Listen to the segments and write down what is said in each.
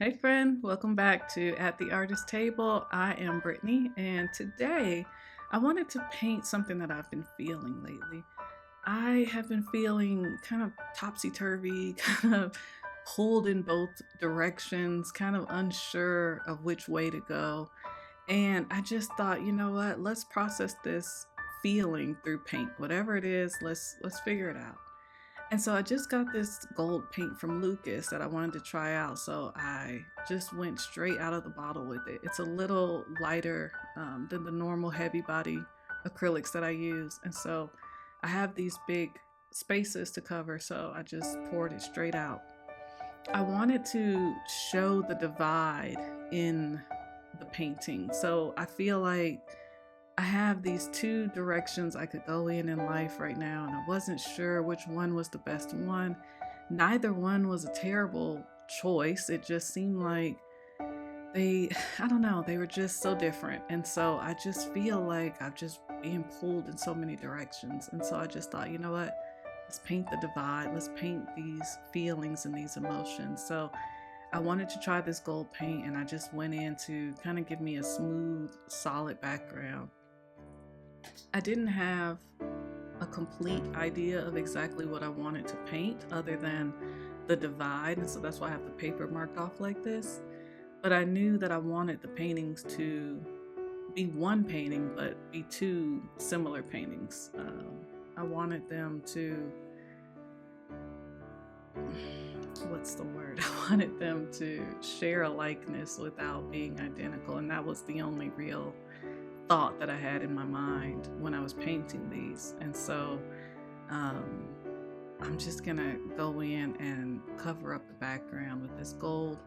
Hey friend, welcome back to At the Artist Table. I am Brittany, and today I wanted to paint something that I've been feeling lately. I have been feeling kind of topsy-turvy, kind of pulled in both directions, kind of unsure of which way to go. And I just thought, you know what? Let's process this feeling through paint. Whatever it is, let's figure it out. And so I just got this gold paint from Lucas that I wanted to try out. So I just went straight out of the bottle with it. It's a little lighter than the normal heavy body acrylics that I use. And so I have these big spaces to cover. So I just poured it straight out. I wanted to show the divide in the painting. So I feel like I have these two directions I could go in life right now, and I wasn't sure which one was the best one. Neither one was a terrible choice. It just seemed like I don't know, they were just so different. And so I just feel like I've just being pulled in so many directions. And so I just thought, you know what? Let's paint the divide. Let's paint these feelings and these emotions. So I wanted to try this gold paint, and I just went in to kind of give me a smooth, solid background. I didn't have a complete idea of exactly what I wanted to paint other than the divide, and so that's why I have the paper marked off like this. But I knew that I wanted the paintings to be one painting, but be two similar paintings. I wanted them to, what's the word? I wanted them to share a likeness without being identical, and that was the only real thought that I had in my mind when I was painting these. And so I'm just gonna go in and cover up the background with this gold,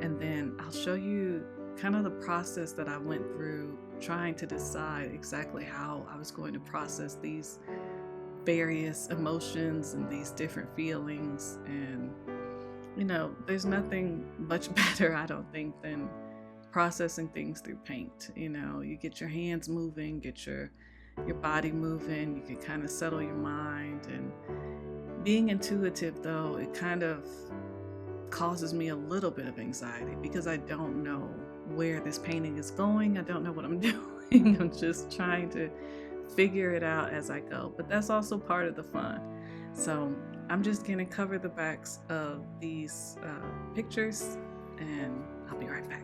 and then I'll show you kind of the process that I went through trying to decide exactly how I was going to process these various emotions and these different feelings. And there's nothing much better, I don't think, than processing things through paint. You get your hands moving, get your body moving, you can kind of settle your mind. And being intuitive, though, it kind of causes me a little bit of anxiety because I don't know where this painting is going. I don't know what I'm doing. I'm just trying to figure it out as I go, but that's also part of the fun. So I'm just gonna cover the backs of these pictures, and I'll be right back.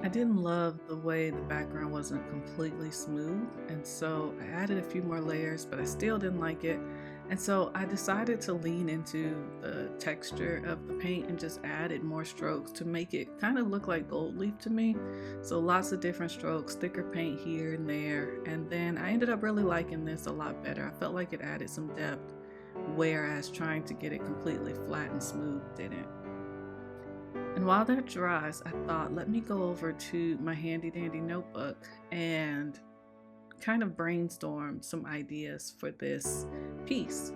I didn't love the way the background wasn't completely smooth, and so I added a few more layers, but I still didn't like it. And so I decided to lean into the texture of the paint and just added more strokes to make it kind of look like gold leaf to me. So lots of different strokes, thicker paint here and there. And then I ended up really liking this a lot better. I felt like it added some depth, whereas trying to get it completely flat and smooth didn't. And while that dries, I thought, let me go over to my handy dandy notebook and kind of brainstorm some ideas for this piece.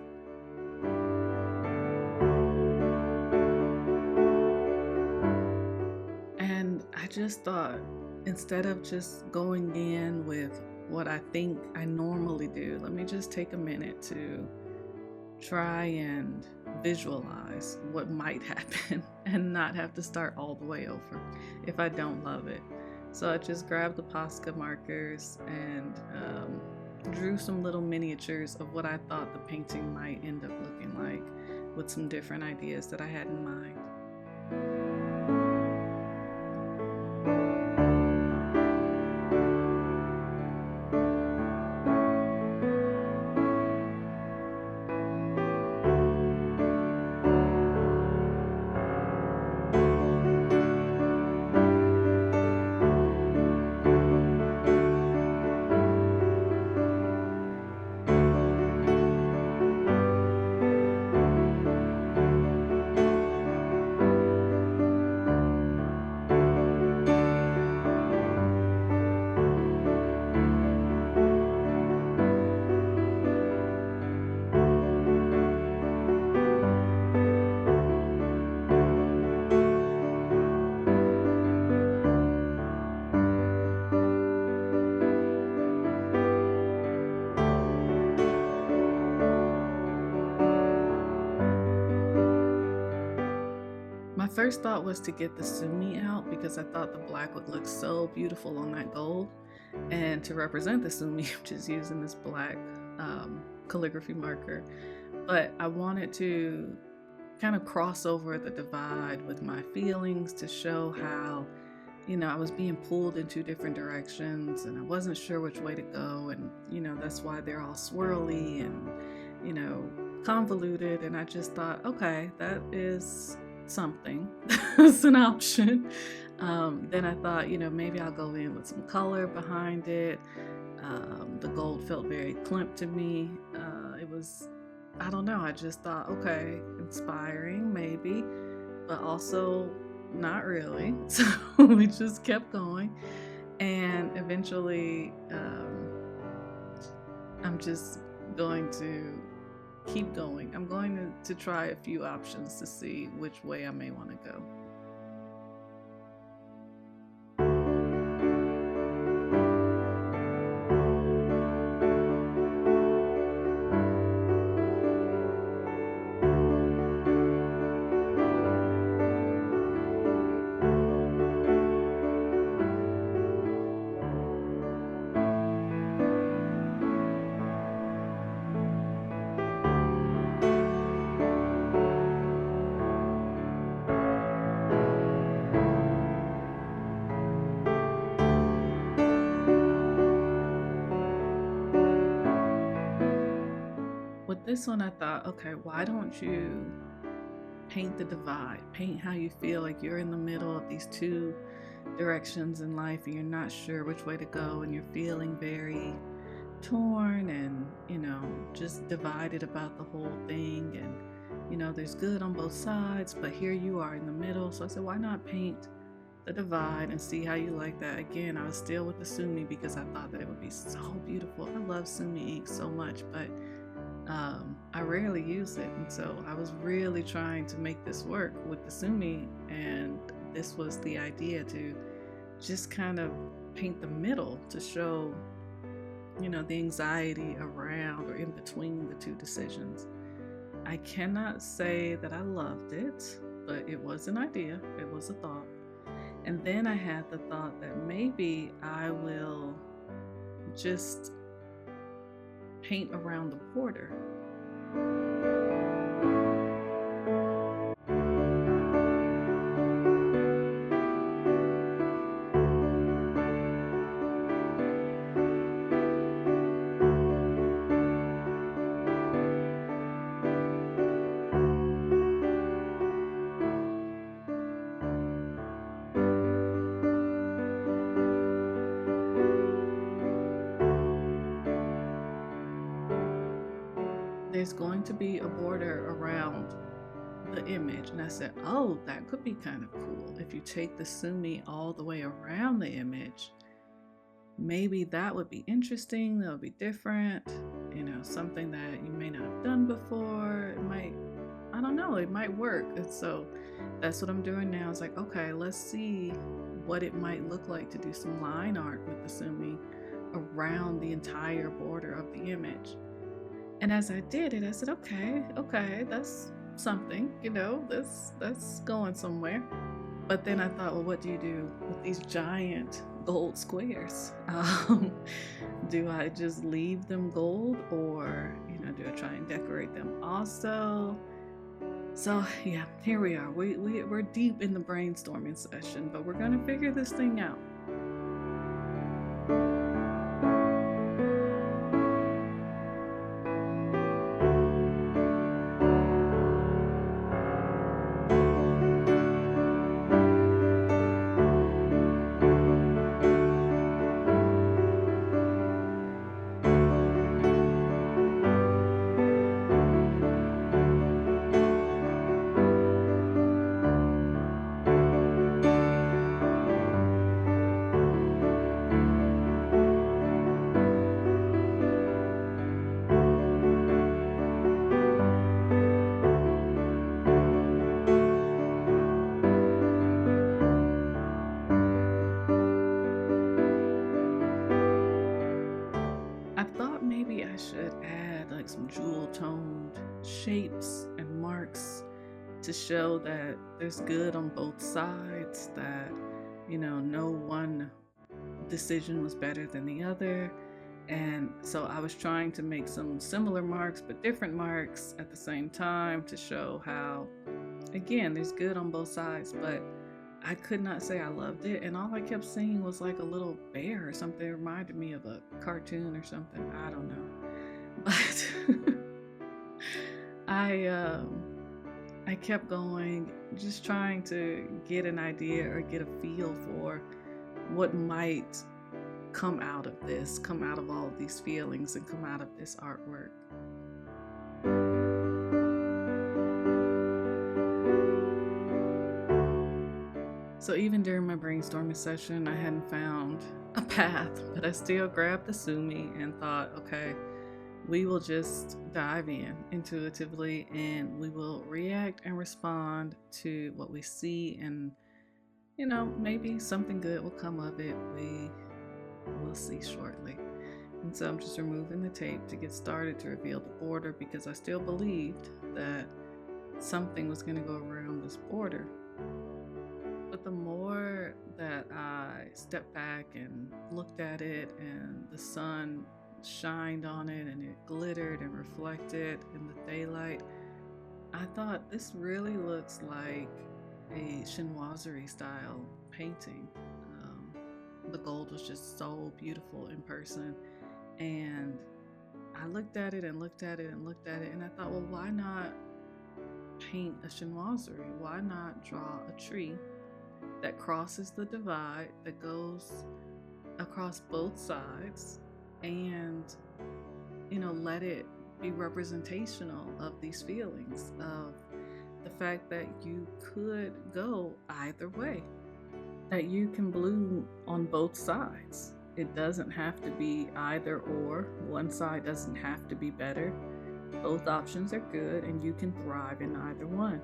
And I just thought, instead of just going in with what I think I normally do, let me just take a minute to try and visualize what might happen and not have to start all the way over if I don't love it. So I just grabbed the Posca markers and drew some little miniatures of what I thought the painting might end up looking like, with some different ideas that I had in mind. My first thought was to get the sumi out because I thought the black would look so beautiful on that gold. And to represent the sumi, I'm just using this black calligraphy marker. But I wanted to kind of cross over the divide with my feelings to show how, I was being pulled in two different directions and I wasn't sure which way to go. And, that's why they're all swirly and, convoluted. And I just thought, okay, that is something. It's an option. Then I thought, maybe I'll go in with some color behind it. The gold felt very Klimt to me. It was, I don't know, I just thought, okay, inspiring maybe, but also not really. So we just kept going. And eventually, I'm just going to keep going. I'm going to try a few options to see which way I may want to go. With this one, I thought, okay, why don't you paint the divide? Paint how you feel like you're in the middle of these two directions in life and you're not sure which way to go and you're feeling very torn and, just divided about the whole thing. And, there's good on both sides, but here you are in the middle. So I said, why not paint the divide and see how you like that? Again, I was still with the sumi because I thought that it would be so beautiful. I love sumi ink so much, but I rarely use it, and so I was really trying to make this work with the sumi, and this was the idea, to just kind of paint the middle to show, the anxiety around or in between the two decisions. I cannot say that I loved it, but it was an idea, it was a thought. And then I had the thought that maybe I will just paint around the border. There's going to be a border around the image, and I said, oh, that could be kind of cool if you take the sumi all the way around the image. Maybe that would be interesting, that would be different, something that you may not have done before. It might, I don't know, it might work. And so that's what I'm doing now. It's like, okay, let's see what it might look like to do some line art with the sumi around the entire border of the image. And as I did it, I said, okay, that's something, that's going somewhere. But then I thought, well, what do you do with these giant gold squares? Do I just leave them gold, or do I try and decorate them also? So yeah, here we are. We're deep in the brainstorming session, but we're gonna figure this thing out. I thought maybe I should add like some jewel toned shapes and marks to show that there's good on both sides, that, no one decision was better than the other. And so I was trying to make some similar marks, but different marks at the same time to show how, again, there's good on both sides, but I could not say I loved it. And all I kept seeing was like a little bear or something. It reminded me of a cartoon or something. I don't know. But I kept going, just trying to get an idea or get a feel for what might come out of this, come out of all of these feelings, and come out of this artwork. So even during my brainstorming session, I hadn't found a path, but I still grabbed the sumi and thought, okay, we will just dive in intuitively, and we will react and respond to what we see, and maybe something good will come of it. We will see shortly. And so I'm just removing the tape to get started to reveal the border, because I still believed that something was going to go around this border. But the more that I stepped back and looked at it, and the sun shined on it and it glittered and reflected in the daylight, I thought this really looks like a chinoiserie style painting. The gold was just so beautiful in person, and I looked at it and looked at it and looked at it, and I thought, well, why not paint a chinoiserie? Why not draw a tree that crosses the divide, that goes across both sides, and let it be representational of these feelings, of the fact that you could go either way, that you can bloom on both sides. It doesn't have to be either or. One side doesn't have to be better. Both options are good, and you can thrive in either one.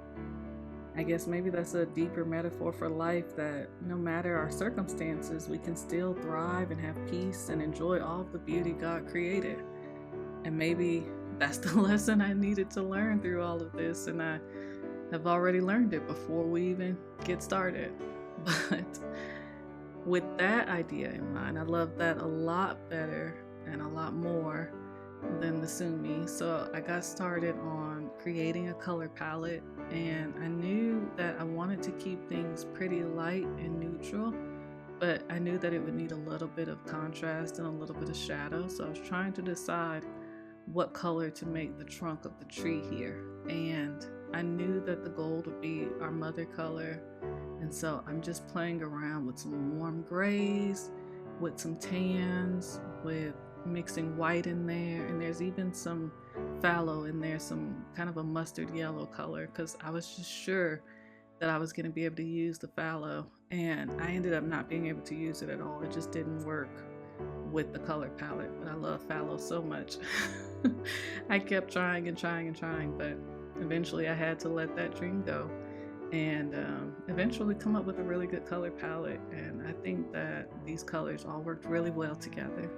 I guess maybe that's a deeper metaphor for life, that no matter our circumstances, we can still thrive and have peace and enjoy all of the beauty God created. And maybe that's the lesson I needed to learn through all of this, and I have already learned it before we even get started. But with that idea in mind, I love that a lot better and a lot more than the sumi. So I got started on creating a color palette, and I knew that I wanted to keep things pretty light and neutral, but I knew that it would need a little bit of contrast and a little bit of shadow. So I was trying to decide what color to make the trunk of the tree here, and I knew that the gold would be our mother color. And so I'm just playing around with some warm grays, with some tans, with mixing white in there, and there's even some fallow in there, some kind of a mustard yellow color, because I was just sure that I was going to be able to use the fallow, and I ended up not being able to use it at all. It just didn't work with the color palette, but I love fallow so much. I kept trying and trying and trying, but eventually I had to let that dream go, and eventually come up with a really good color palette. And I think that these colors all worked really well together.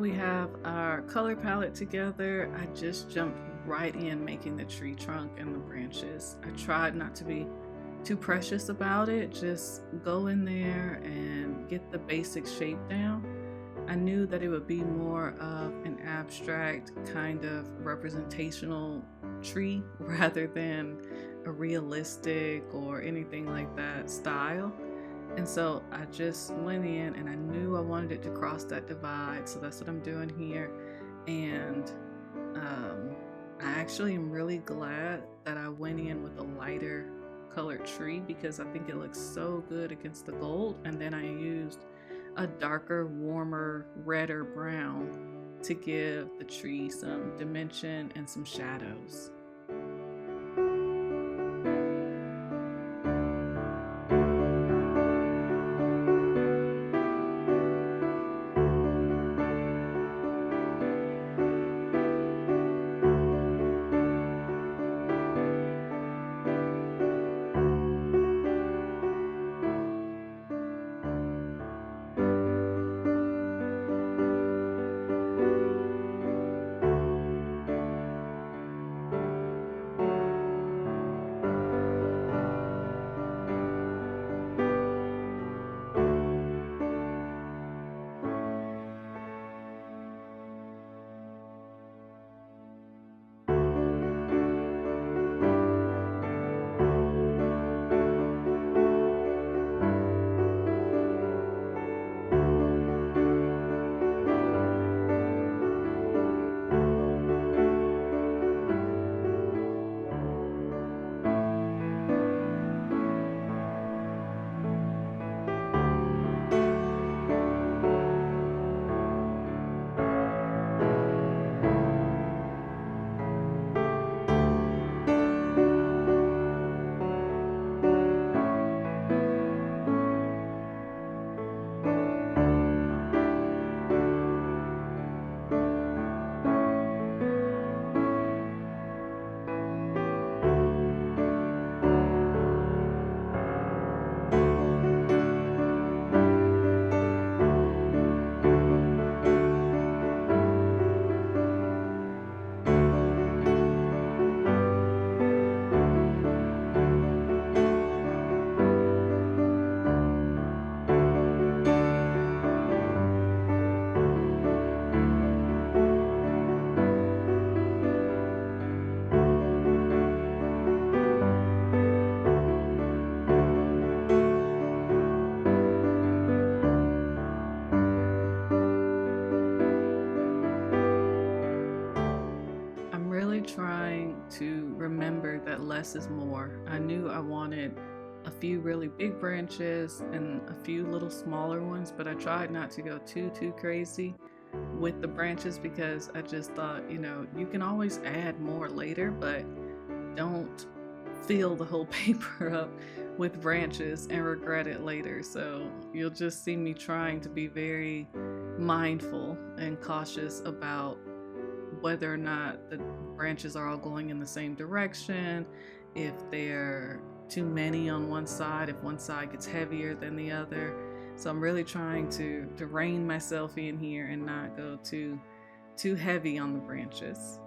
we have our color palette together, I just jumped right in making the tree trunk and the branches. I tried not to be too precious about it, just go in there and get the basic shape down. I knew that it would be more of an abstract kind of representational tree rather than a realistic or anything like that style. And so I just went in and I knew I wanted it to cross that divide. So that's what I'm doing here. And um, I actually am really glad that I went in with a lighter colored tree because I think it looks so good against the gold. And then I used a darker, warmer, redder brown to give the tree some dimension and some shadows. I'm really trying to remember that less is more. I knew I wanted a few really big branches and a few little smaller ones, but I tried not to go too crazy with the branches because I just thought, you can always add more later, but don't fill the whole paper up with branches and regret it later. So you'll just see me trying to be very mindful and cautious about whether or not the branches are all going in the same direction, if they're too many on one side, if one side gets heavier than the other. So I'm really trying to rein myself in here and not go too heavy on the branches.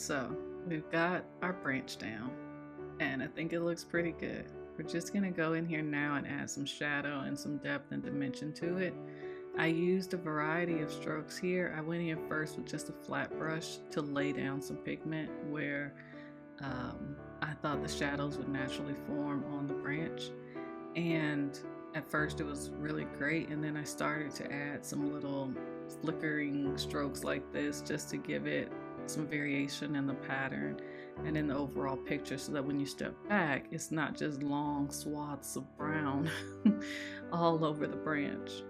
So we've got our branch down, and I think it looks pretty good. We're just gonna go in here now and add some shadow and some depth and dimension to it. I used a variety of strokes here. I went in first with just a flat brush to lay down some pigment where I thought the shadows would naturally form on the branch. And at first it was really great, and then I started to add some little flickering strokes like this just to give it some variation in the pattern and in the overall picture, so that when you step back it's not just long swaths of brown all over the branch.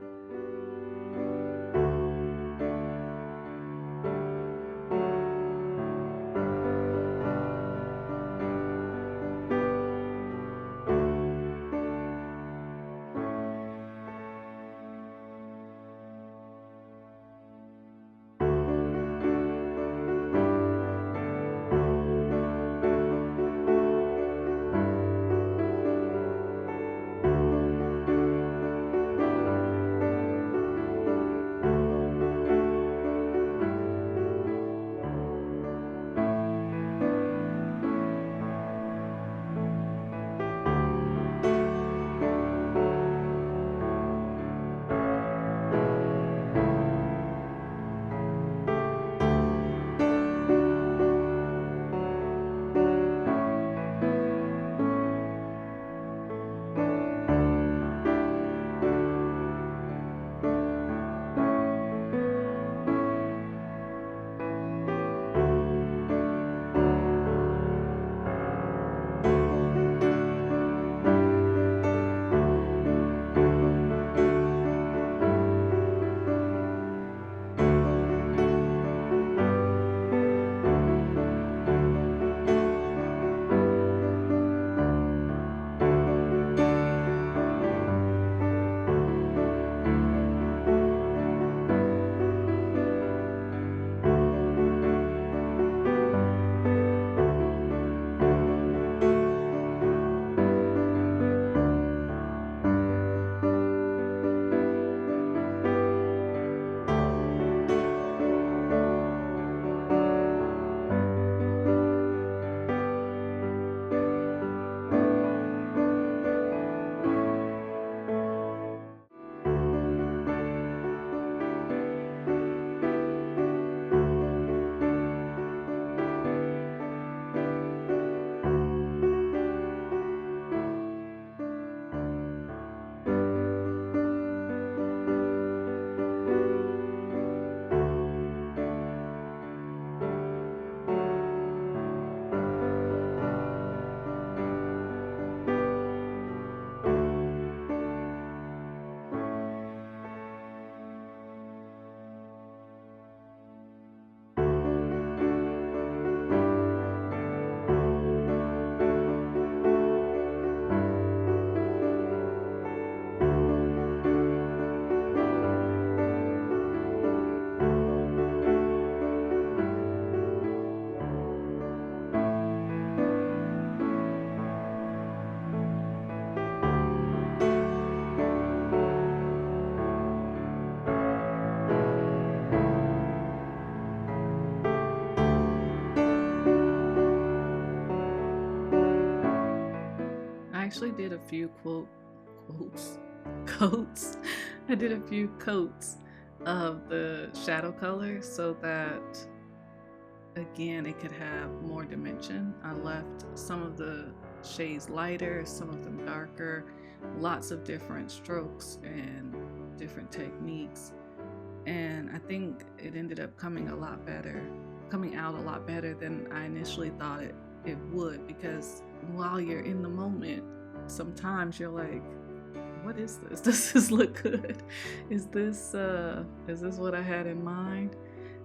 I actually did a few quotes coats. I did a few coats of the shadow color so that again it could have more dimension. I left some of the shades lighter, some of them darker, lots of different strokes and different techniques. And I think it ended up coming out a lot better than I initially thought it would, because while you're in the moment, sometimes you're like, what is this? Does this look good? Is this what I had in mind?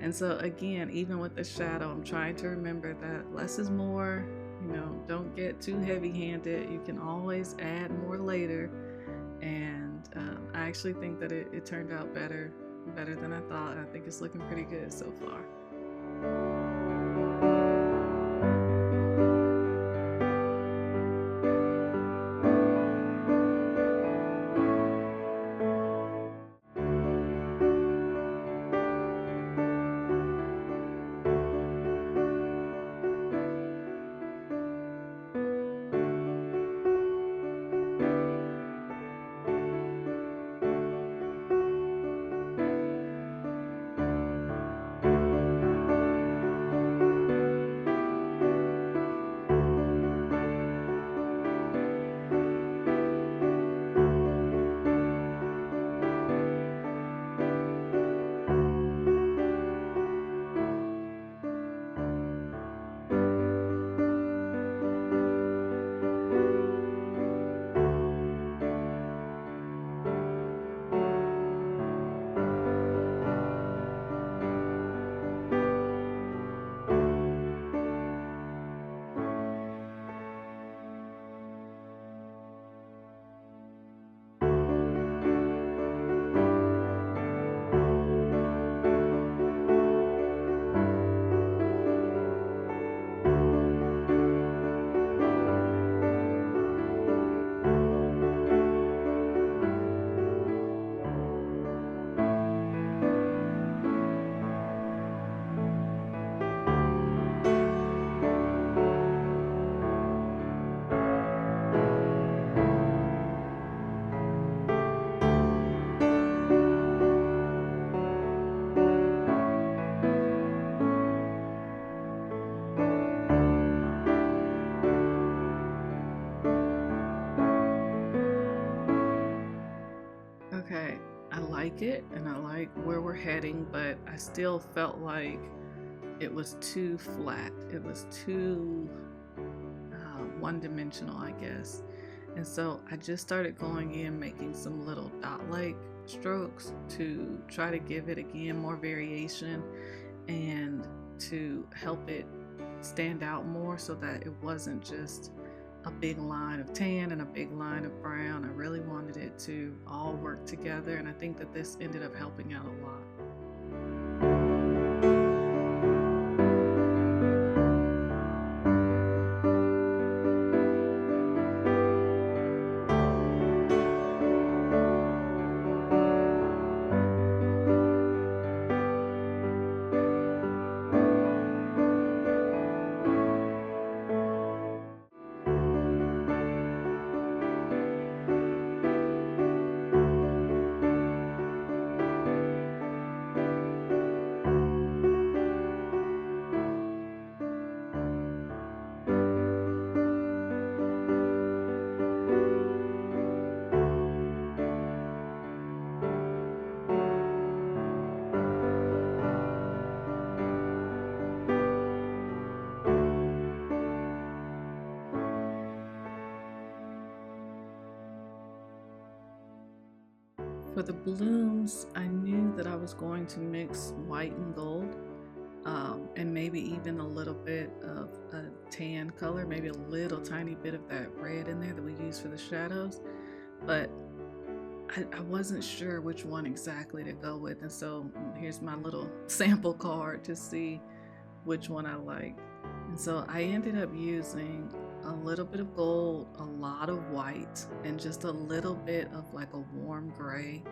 And so again, even with the shadow, I'm trying to remember that less is more. Don't get too heavy-handed. You can always add more later. And I actually think that it turned out better than I thought. I think it's looking pretty good so far. like it and I like where we're heading, but I still felt like it was too flat. It was too one-dimensional, I guess. And so I just started going in, making some little dot-like strokes to try to give it again more variation and to help it stand out more so that it wasn't just a big line of tan and a big line of brown. I really wanted it to all work together, and I think that this ended up helping out a lot. For the blooms, I knew that I was going to mix white and gold, and maybe even a little bit of a tan color, maybe a little tiny bit of that red in there that we use for the shadows. But I wasn't sure which one exactly to go with, and so here's my little sample card to see which one I like. And so I ended up using a little bit of gold, a lot of white, and just a little bit of like a warm gray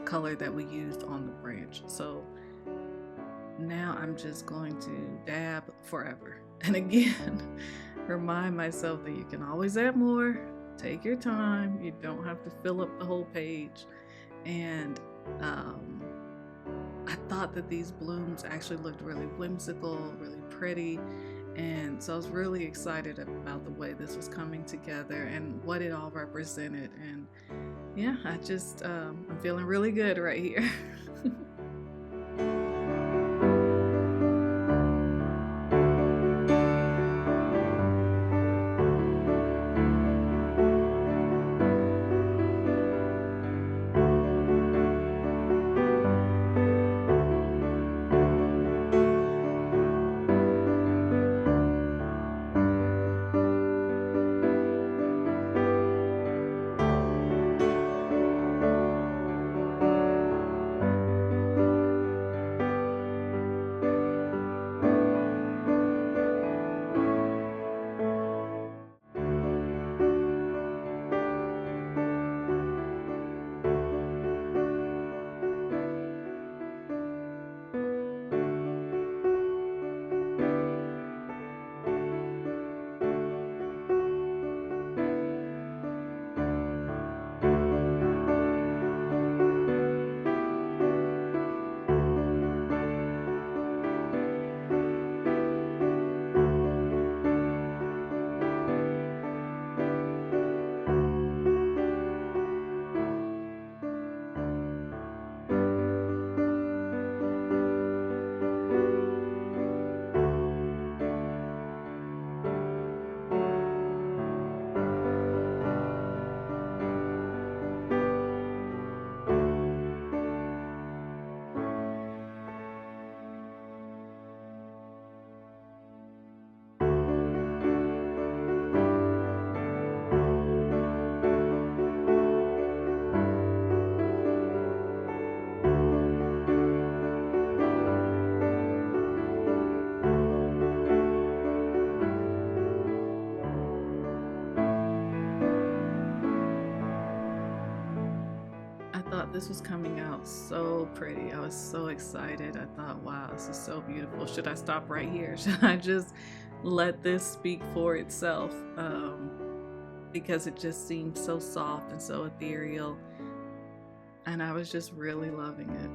color that we used on the branch. So now I'm just going to dab forever. And again, remind myself that you can always add more. Take your time. You don't have to fill up the whole page. And I thought that these blooms actually looked really whimsical, really pretty. And so I was really excited about the way this was coming together and what it all represented. And yeah, I'm feeling really good right here. I thought this was coming out so pretty. I was so excited. I thought, wow, this is so beautiful. Should I stop right here? Should I just let this speak for itself? Because it just seemed so soft and so ethereal. And I was just really loving it.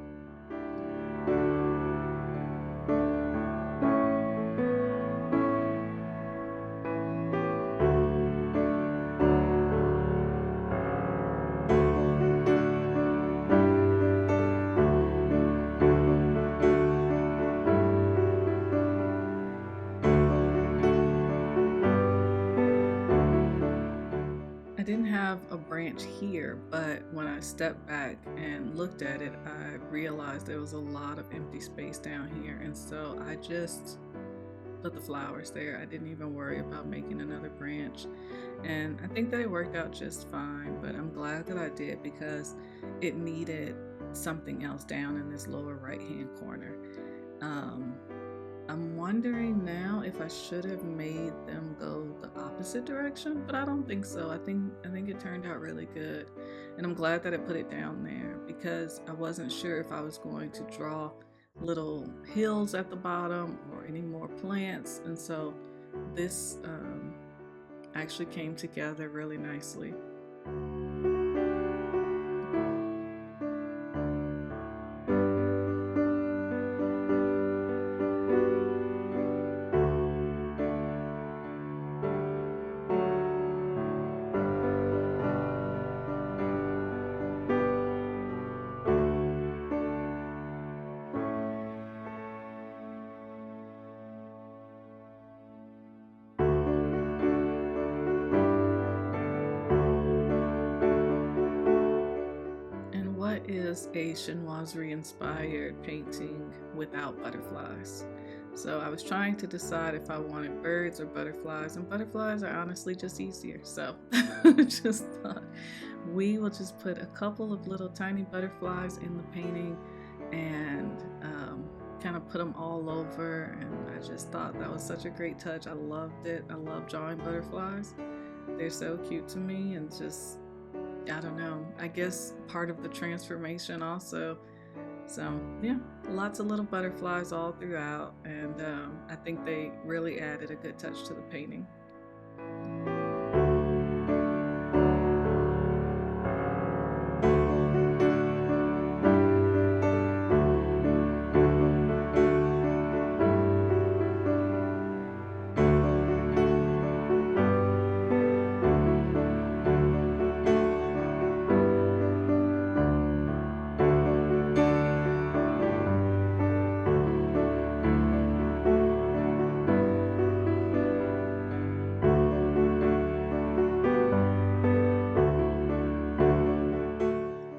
didn't have a branch here, but when I stepped back and looked at it, I realized there was a lot of empty space down here. And so I just put the flowers there. I didn't even worry about making another branch. And I think they worked out just fine, but I'm glad that I did because it needed something else down in this lower right hand corner. Um, I'm wondering now if I should have made them go the opposite direction, but I don't think so. I think it turned out really good. And I'm glad that I put it down there because I wasn't sure if I was going to draw little hills at the bottom or any more plants. And so this actually came together really nicely. And what is a chinoiserie inspired painting without butterflies? So I was trying to decide if I wanted birds or butterflies, and butterflies are honestly just easier. So I just thought we will just put a couple of little tiny butterflies in the painting and kind of put them all over. And I just thought that was such a great touch. I loved it. I love drawing butterflies. They're so cute to me, and just I don't know. I guess part of the transformation also. So yeah, lots of little butterflies all throughout, and I think they really added a good touch to the painting.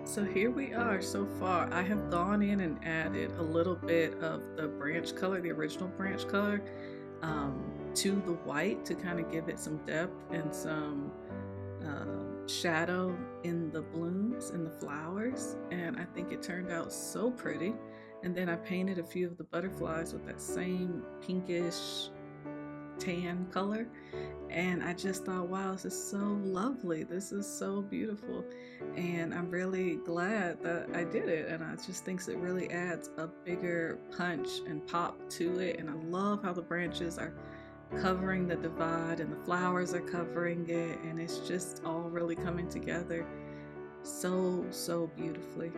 So here we are so far. I have gone in and added a little bit of the branch color, the original branch color, to the white to kind of give it some depth and some shadow in the blooms and the flowers. And I think it turned out so pretty. And then I painted a few of the butterflies with that same pinkish tan color, and I just thought, wow, this is so lovely. This is so beautiful. And I'm really glad that I did it. And I just think it really adds a bigger punch and pop to it. And I love how the branches are covering the divide and the flowers are covering it. And it's just all really coming together so, so beautifully.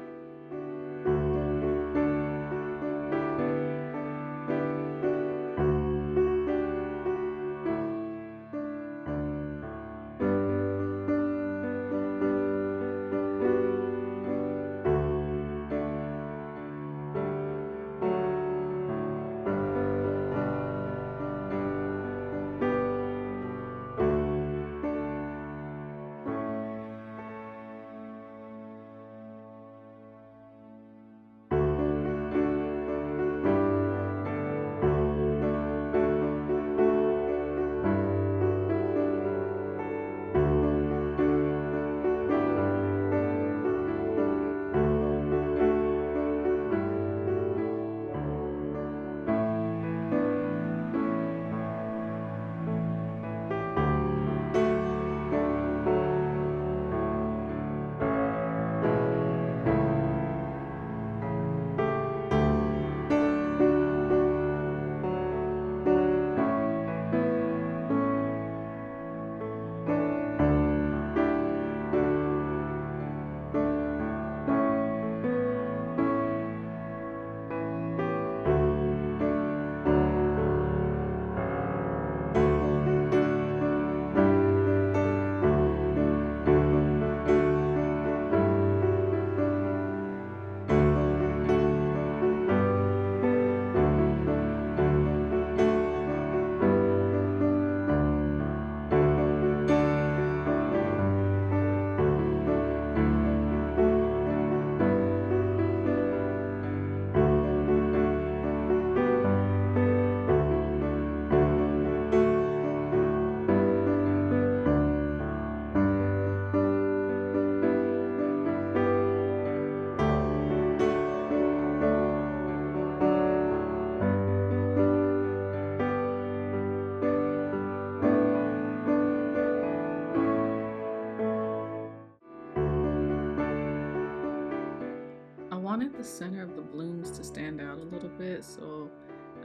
wanted the center of the blooms to stand out a little bit, so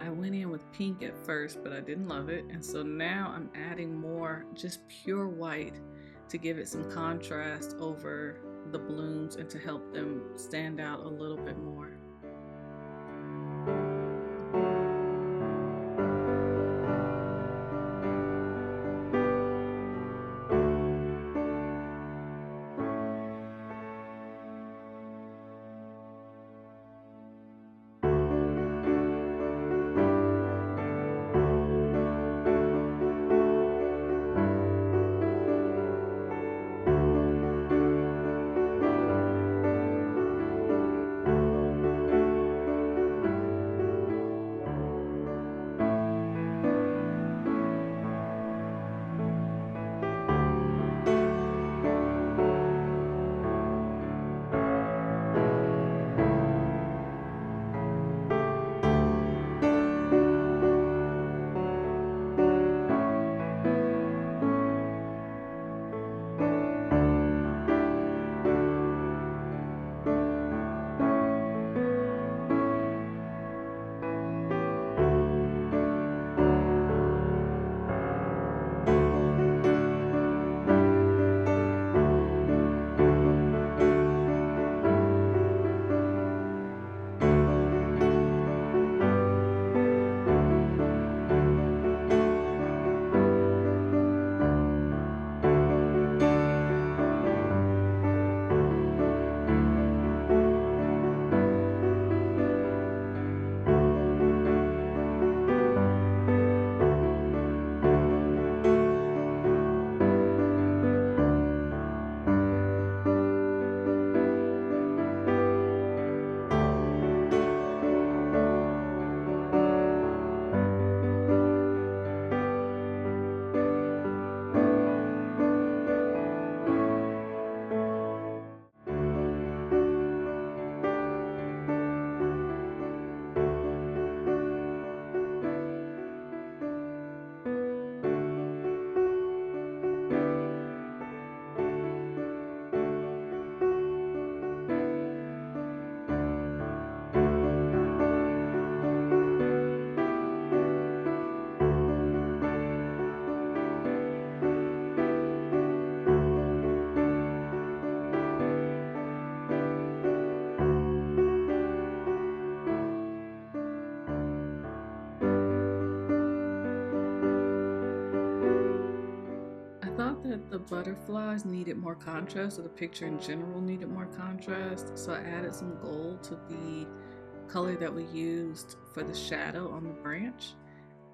I went in with pink at first, but I didn't love it. And so now I'm adding more just pure white to give it some contrast over the blooms and to help them stand out a little bit more. I thought that the butterflies needed more contrast, or the picture in general needed more contrast, so I added some gold to the color that we used for the shadow on the branch.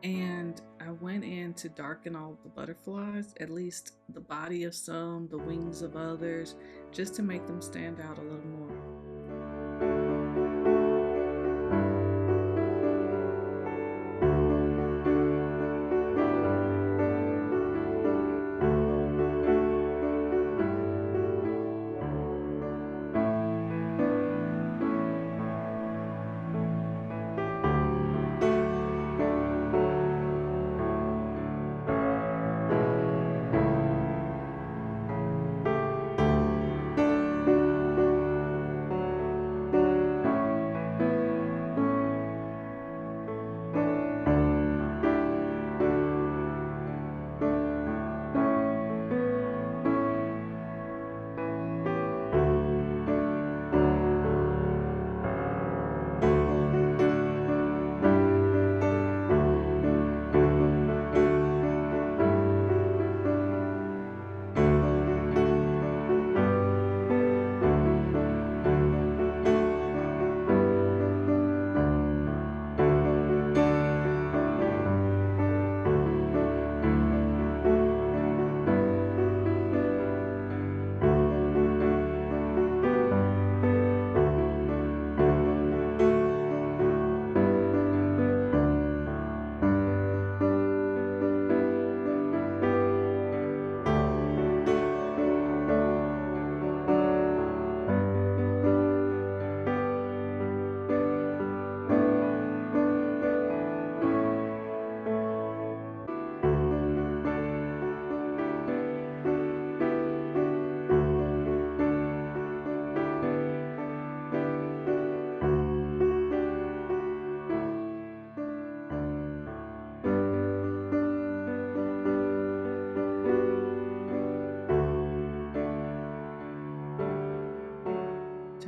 And I went in to darken all the butterflies, at least the body of some, the wings of others, just to make them stand out a little more.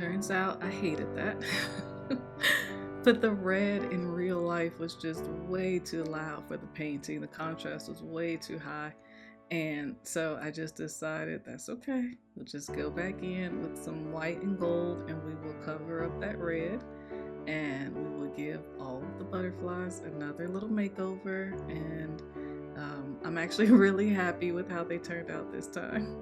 Turns out I hated that. But the red in real life was just way too loud for the painting. The contrast was way too high. And so I just decided that's okay. We'll just go back in with some white and gold and we will cover up that red and we will give all of the butterflies another little makeover. And I'm actually really happy with how they turned out this time.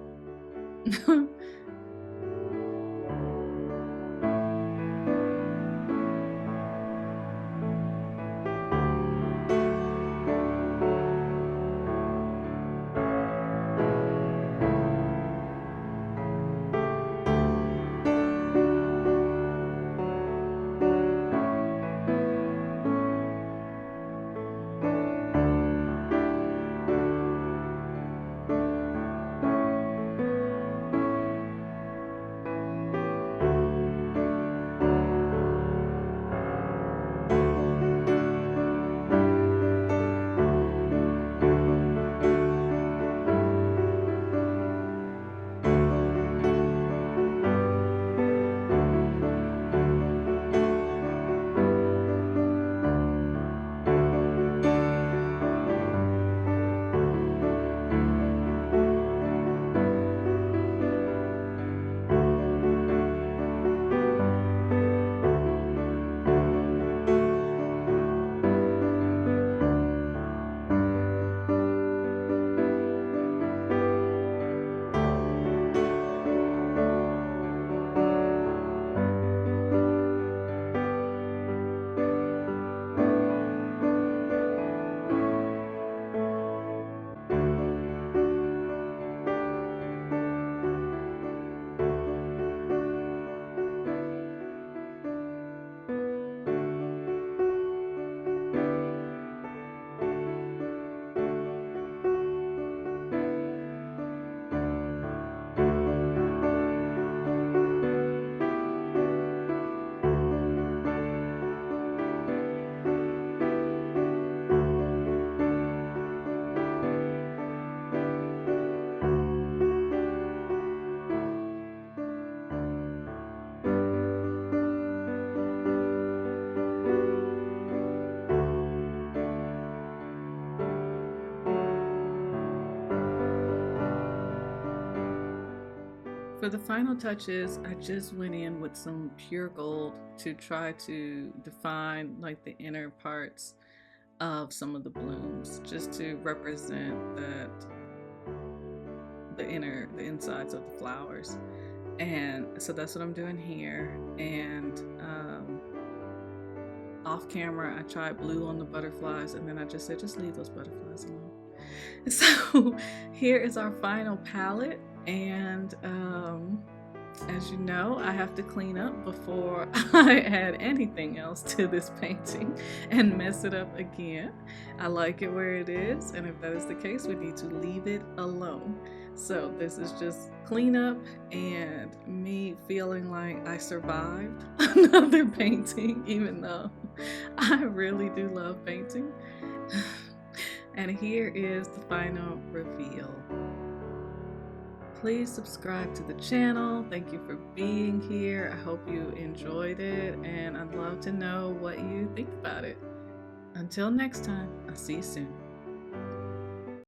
For the final touches, I just went in with some pure gold to try to define like the inner parts of some of the blooms, just to represent that the insides of the flowers. And so that's what I'm doing here. And off camera, I tried blue on the butterflies, and then I just said, just leave those butterflies alone. So here is our final palette. And as you know, I have to clean up before I add anything else to this painting and mess it up again. I like it where it is, and if that is the case, we need to leave it alone. So this is just cleanup and me feeling like I survived another painting, even though I really do love painting. And here is the final reveal. Please subscribe to the channel. Thank you for being here. I hope you enjoyed it, and I'd love to know what you think about it. Until next time, I'll see you soon.